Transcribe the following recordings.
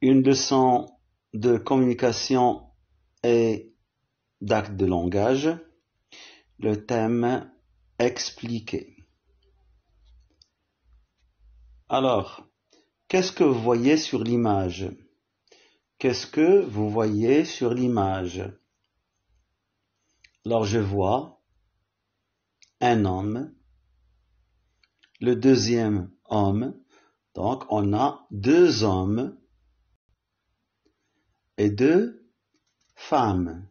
une leçon de communication et d'acte de langage. Le thème expliquer. Alors, qu'est-ce que vous voyez sur l'image? Qu'est-ce que vous voyez sur l'image? Alors, je vois un homme, le deuxième homme, donc on a deux hommes et deux femmes.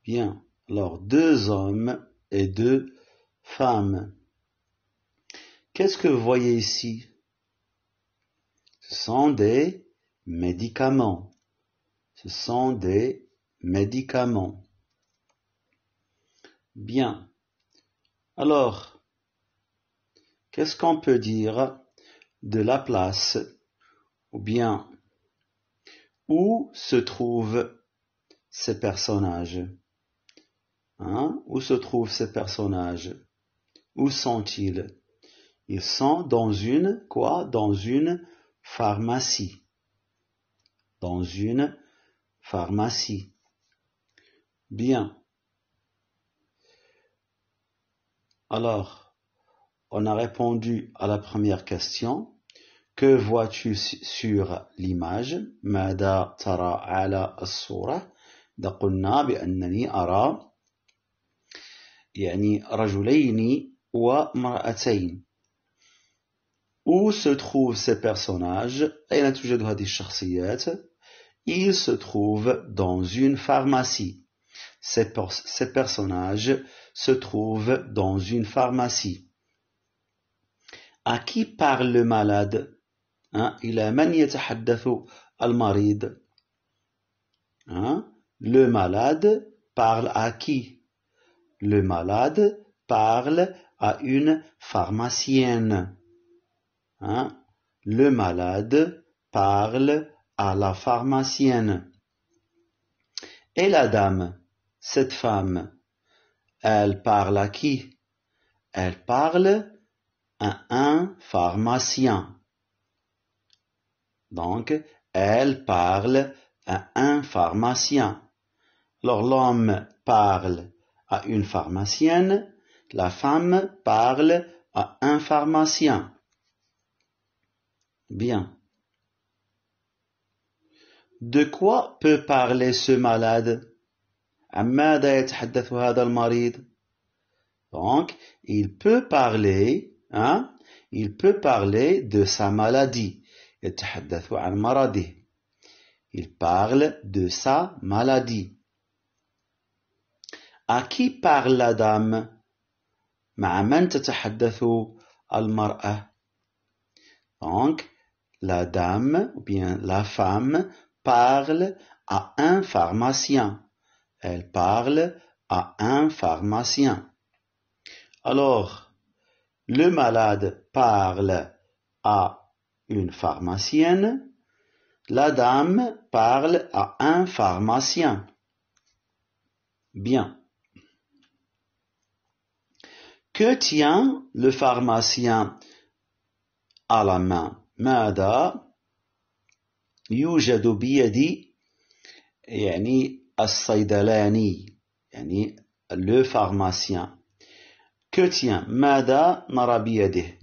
Bien, alors deux hommes et deux femmes. Qu'est-ce que vous voyez ici? Ce sont des médicaments. Ce sont des médicaments. Bien. Alors, qu'est-ce qu'on peut dire de la place ou bien où se trouvent ces personnages? Où se trouvent ces personnages? Où sont-ils? Ils sont dans une quoi? Dans une pharmacie. Dans une pharmacie. Bien. Alors, on a répondu à la première question. Que vois-tu sur l'image? ماذا ترى على الصورة؟ قلنا بأنني أرى يعني رجلين وامرأتين. Où se trouvent ces personnages? أين توجد هذه الشخصيات? Ils se trouvent dans une pharmacie. Ces personnages se trouvent dans une pharmacie. À qui parle le malade? إلى من يتحدث المريض? Le malade parle à qui? Le malade parle à une pharmacienne. Le malade parle à la pharmacienne. Et la dame, cette femme, elle parle à qui? Elle parle à un pharmacien. Donc, elle parle à un pharmacien. Alors, l'homme parle à une pharmacienne, la femme parle à un pharmacien. Bien. De quoi peut parler ce malade? عماذا يتحدث هذا المريض? Donc, il peut parler de sa maladie. يتحدث عن مرضه. Il parle de sa maladie. À qui parle la dame? مع من تتحدث المرأة? Donc, la dame ou bien la femme parle à un pharmacien. Elle parle à un pharmacien. Alors, le malade parle à une pharmacienne. La dame parle à un pharmacien. Bien. Que tient le pharmacien à la main? ماذا يوجد بيد يعني الصيدلاني يعني le pharmacien. Que tient? ماذا نرى بيده?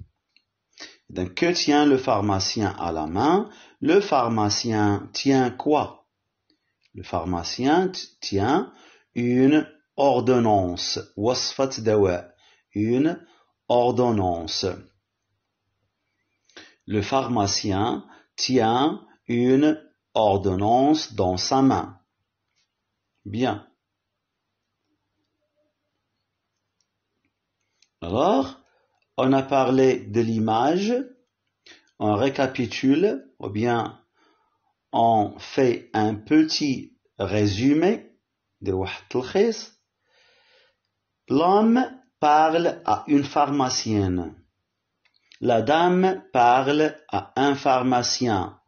Donc, que tient le pharmacien à la main? Le pharmacien tient quoi? Le pharmacien tient une ordonnance. وصفة دواء. Une ordonnance. Le pharmacien tient une ordonnance dans sa main. Bien. Alors, on a parlé de l'image, on récapitule, ou bien on fait un petit résumé de واحد التلخيص. L'homme parle à une pharmacienne. La dame parle à un pharmacien.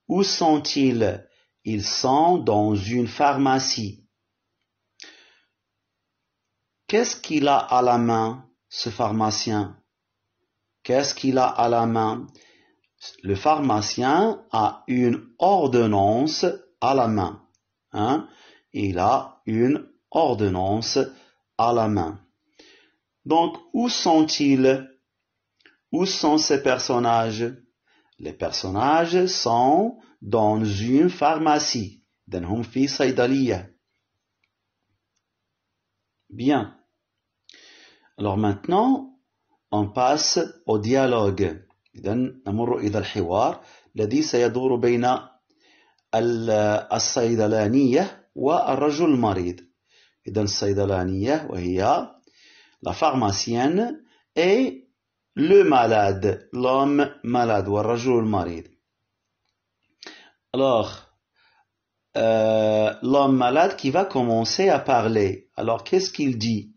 Où sont-ils? Ils sont dans une pharmacie. Qu'est-ce qu'il a à la main, ce pharmacien? Qu'est-ce qu'il a à la main? Le pharmacien a une ordonnance à la main. Hein? Il a une ordonnance à la main. Donc, où sont-ils? Où sont ces personnages? Les personnages sont dans une pharmacie. هم في صيدلية. Bien. Alors maintenant, on passe au dialogue. إذن نمر إلى الحوار الذي سيدور بين الصيدلانية والرجل المريض. إذن الصيدلانية وهي la pharmacienne et le malade, l'homme malade, والرجل المريض. Alors, l'homme malade qui va commencer à parler. Alors, qu'est-ce qu'il dit?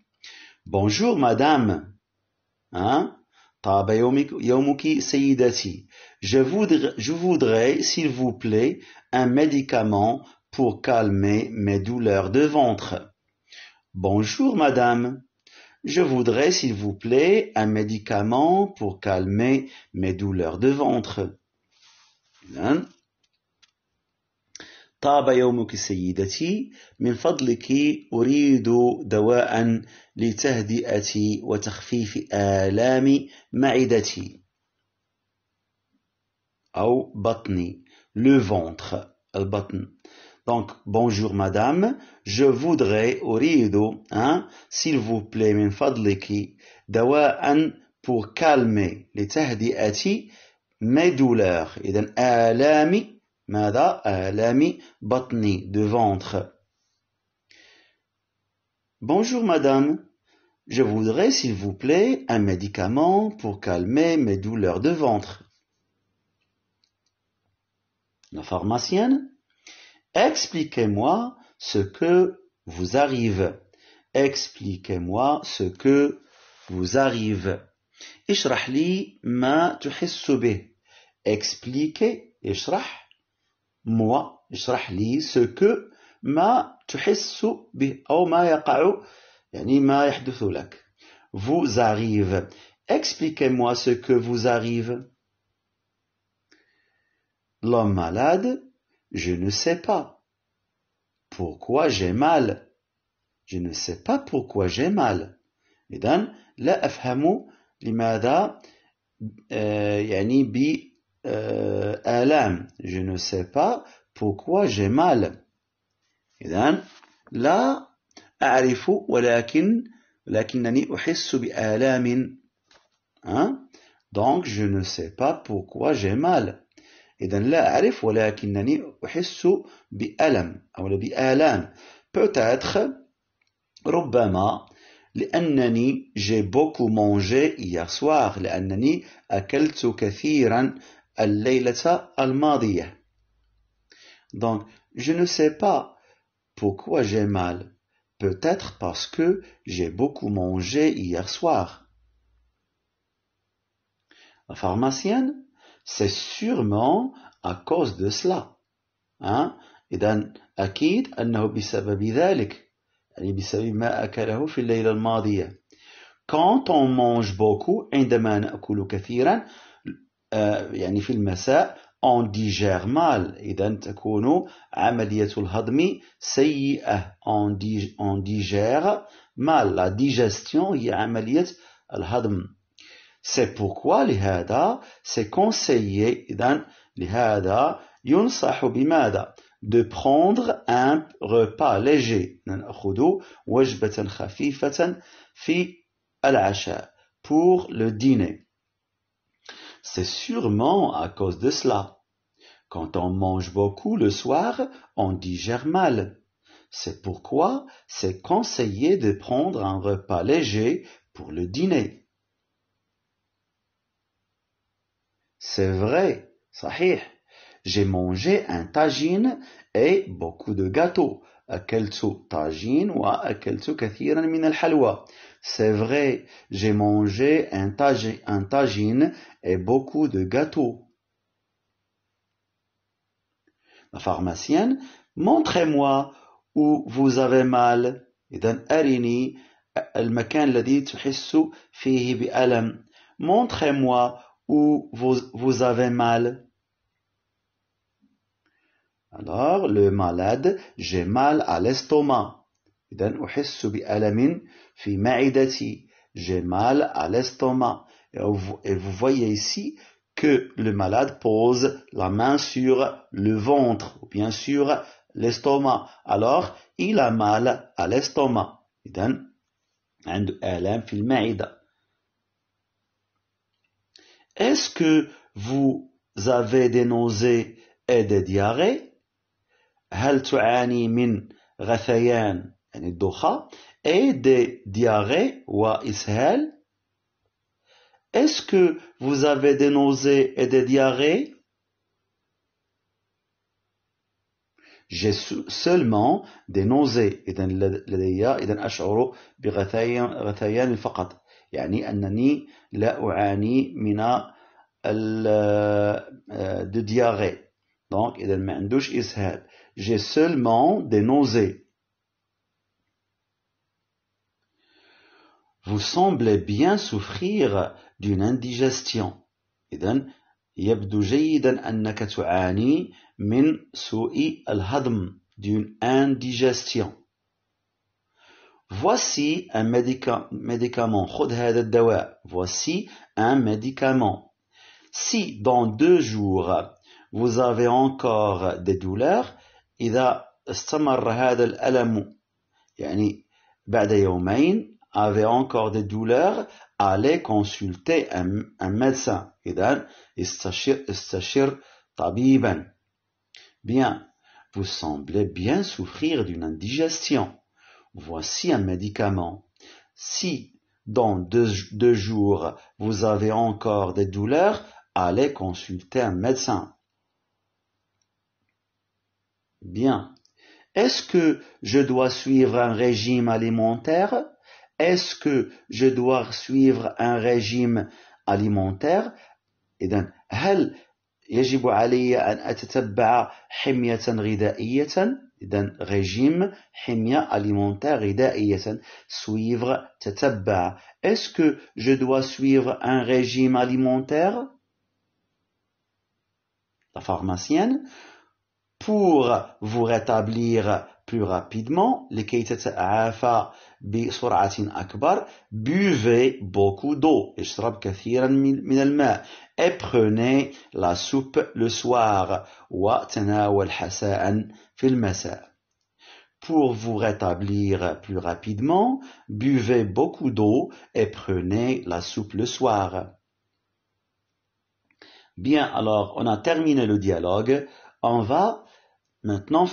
Bonjour madame. Hein? طاب يومك سيدتي. Je voudrais, s'il vous plaît, un médicament pour calmer mes douleurs de ventre. Bonjour madame. Je voudrais, s'il vous plaît, un médicament pour calmer mes douleurs de ventre. طاب يومك سيدتي من فضلك أريد دواء لتهدئة وتخفيف آلام معدتي أو بطني le ventre البطن. Donc bonjour madame, je voudrais أريد s'il vous plaît من فضلك دواء pour calmer لتهدئة mes douleurs. إذن آلامي ماذا؟ آلام بطني de ventre. Bonjour madame, je voudrais s'il vous plaît un médicament pour calmer mes douleurs de ventre. La pharmacienne, expliquez-moi ce que vous arrive. Expliquez-moi ce que vous arrive. اشرح لي ما تحس به. Expliquez, اشرح moi, اشرح لي ce que ما تحس به أو ما يقع يعني ما يحدث لك. Vous arrive. Expliquez-moi ce que vous arrive. L'homme malade, je ne sais pas. Pourquoi j'ai mal? Je ne sais pas pourquoi j'ai mal. إذن لا أفهم لماذا يعني بآلام. Je ne sais pas pourquoi j'ai mal. إذن لا أعرف ولكنني أحس بآلام. Donc je ne sais pas pourquoi j'ai mal. إذن لا أعرف ولكنني أحس بألم أو بآلام. Peut-être ربما لأنني j'ai beaucoup mangé hier soir. لأنني أكلت كثيرا الليلة الماضية. Donc je ne sais pas pourquoi j'ai mal. Peut-être parce que j'ai beaucoup mangé hier soir. La pharmacienne, c'est sûrement à cause de cela. إذن أكيد أنه بسبب ذلك. يعني بسبب ما أكله في الليلة الماضية. Quand on mange beaucoup, عندما نأكل كثيرا يعني في المساء, on digère mal. إذن تكون عملية الهضم سيئة. On digère mal. La digestion هي عملية الهضم. C'est pourquoi لهذا c'est conseillé. إذن لهذا ينصح بماذا؟ De prendre un repas léger. نأخذ وجبة خفيفة في العشاء pour le dîner. C'est sûrement à cause de cela. Quand on mange beaucoup le soir, on digère mal. C'est pourquoi c'est conseillé de prendre un repas léger pour le dîner. C'est vrai, صحيح. J'ai mangé un tagine et beaucoup de gâteaux. أكلت طاجين وأكلت كثيرا من الحلوى. C'est vrai, j'ai mangé un tagine et beaucoup de gâteaux. La pharmacienne, montrez-moi où vous avez mal. إذن أرني المكان الذي تحس فيه بألم. Montrez-moi ou vous avez mal? Alors, le malade, j'ai mal à l'estomac. إذن أحس بألم في معدتي. J'ai mal à l'estomac. Et vous voyez ici que le malade pose la main sur le ventre, ou bien sur l'estomac. Alors, il a mal à l'estomac. إذن عنده آلام في المعدة. Est-ce que vous avez des nausées et des diarrhées? هل تعاني من غثيان يعني الدوخة et des diarrhées وإسهال? Est-ce que vous avez des nausées et des diarrhées? J'ai seulement des nausées. إذن أشعر بغثيان فقط. يعني أنني لا أعاني من de diarrhée. Donc إذن ما عندوش إسهال. J'ai seulement des nausées. Vous semblez bien souffrir d'une indigestion. إذن يبدو جيدا أنك تعاني من سوء الهضم, d'une indigestion. Voici un médicament. خذ هذا الدواء. Voici un médicament. Si dans 2 jours vous avez encore des douleurs, إذا استمر هذا الألم يعني بعد يومين avez encore des douleurs, allez consulter un médecin. إذن استشر طبيبا. Bien, vous semblez bien souffrir d'une indigestion. Voici un médicament. Si dans 2 jours vous avez encore des douleurs, allez consulter un médecin. Bien. Est-ce que je dois suivre un régime alimentaire? Est-ce que je dois suivre un régime alimentaire؟ إذن هل يجب علي أن أتتبع حمية غذائية؟ إذن régime حمية alimentaire غذائية. Suivre تتبع. Est-ce que je dois suivre un régime alimentaire? La pharmacienne, pour vous rétablir plus rapidement, لكي تتعافى بسرعة أكبر, buvez beaucoup d'eau. اشرب كثيرا من الماء. Et prenez la soupe le soir. وتناول حساء في المساء. Pour vous rétablir plus rapidement, buvez beaucoup d'eau et prenez la soupe le soir. Bien, alors on a terminé le dialogue. On va maintenant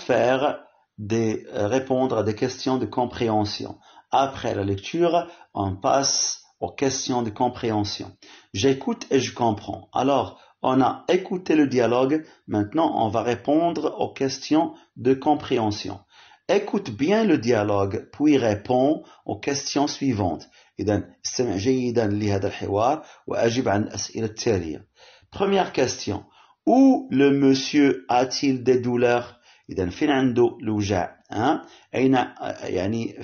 répondre à des questions de compréhension. Après la lecture, on passe aux questions de compréhension. J'écoute et je comprends. Alors, on a écouté le dialogue. Maintenant, on va répondre aux questions de compréhension. Écoute bien le dialogue, puis réponds aux questions suivantes. إذن استمع جيدا لهذا الحوار وأجب عن الأسئلة التالية. Première question. Où le monsieur a-t-il des douleurs؟ إذن فين عنده الوجع؟ أين يعني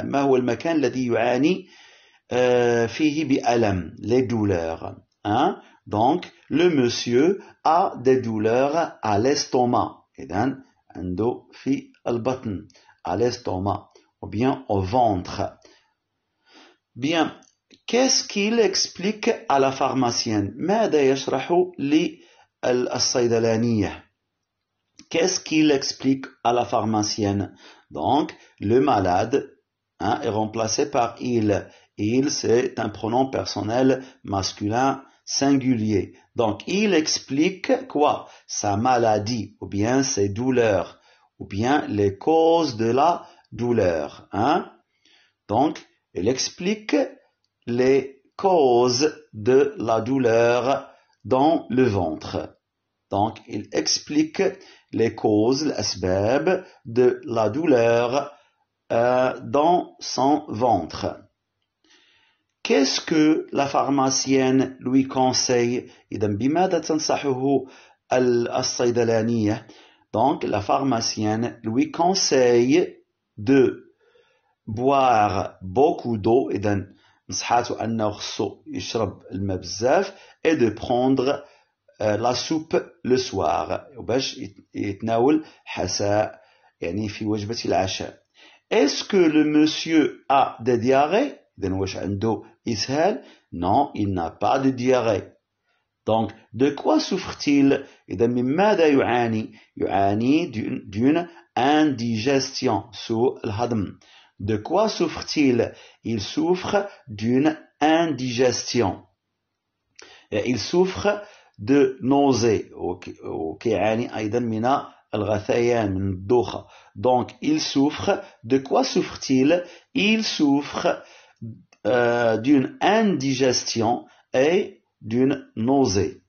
ما هو المكان الذي يعاني فيه بألم؟ Les douleurs. Donc le monsieur a des douleurs à l'estomac. إذن عنده في البطن, à l'estomac, ou bien au ventre. Bien, qu'est-ce qu'il explique à la pharmacienne? ماذا يشرح للصيدلانية? Qu'est-ce qu'il explique à la pharmacienne? Donc, le malade est remplacé par il. Il, c'est un pronom personnel masculin singulier. Donc, il explique quoi? Sa maladie, ou bien ses douleurs, ou bien les causes de la douleur. Donc, il explique les causes de la douleur dans le ventre. Donc, il explique les causes, l'asbab de la douleur dans son ventre. Qu'est-ce que la pharmacienne lui conseille? إذن بماذا تنصحه الصيدلانية? Donc, la pharmacienne lui conseille de boire beaucoup d'eau. إذن نصحاتو أنه خصو يشرب الماء بزاف et de prendre la soupe le soir وباش يتناول حساء يعني في وجبة العشاء. Est-ce que le monsieur a des diarrhées؟ إذن واش عنده إسهال؟ Non, il n'a pas de diarrhée. Donc, de quoi souffre-t-il? إذا من ماذا يعاني؟ يعاني d'une indigestion, سوء الهضم. De quoi souffre-t-il? Il souffre d'une indigestion. Il souffre de nausées. وكيعاني أيضا من الغثيان من الدوخة. Donc, il souffre. De quoi souffre-t-il? Il souffre d'une indigestion et d'une nausée.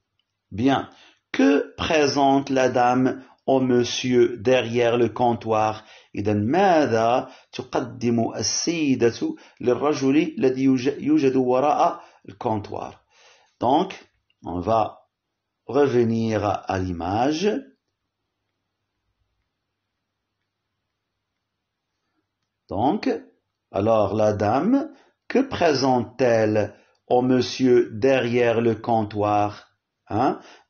Bien. Que présente la dame au monsieur derrière le comptoir? إذا ماذا تقدم السيدة للرجل الذي يوجد وراء le comptoir? Donc, on va revenir à l'image. Donc, alors la dame, que présente-t-elle au monsieur derrière le comptoir?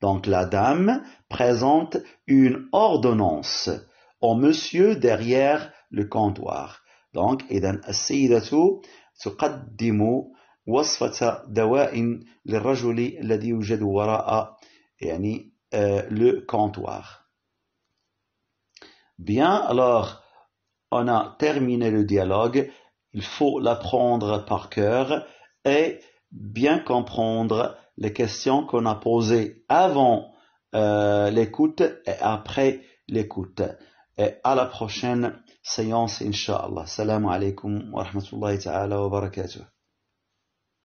Donc la dame présente une ordonnance au monsieur derrière le comptoir. Donc, إذن السيدة تقدم وصفة دواء للرجل الذي يوجد وراء يعني le comptoir. Bien, alors on a terminé le dialogue. Il faut l'apprendre par cœur et bien comprendre les questions qu'on a posées avant l'écoute et après l'écoute. Et à la prochaine séance, Inch'Allah. Salam alaikum wa rahmatullahi ta'ala wa barakatuh.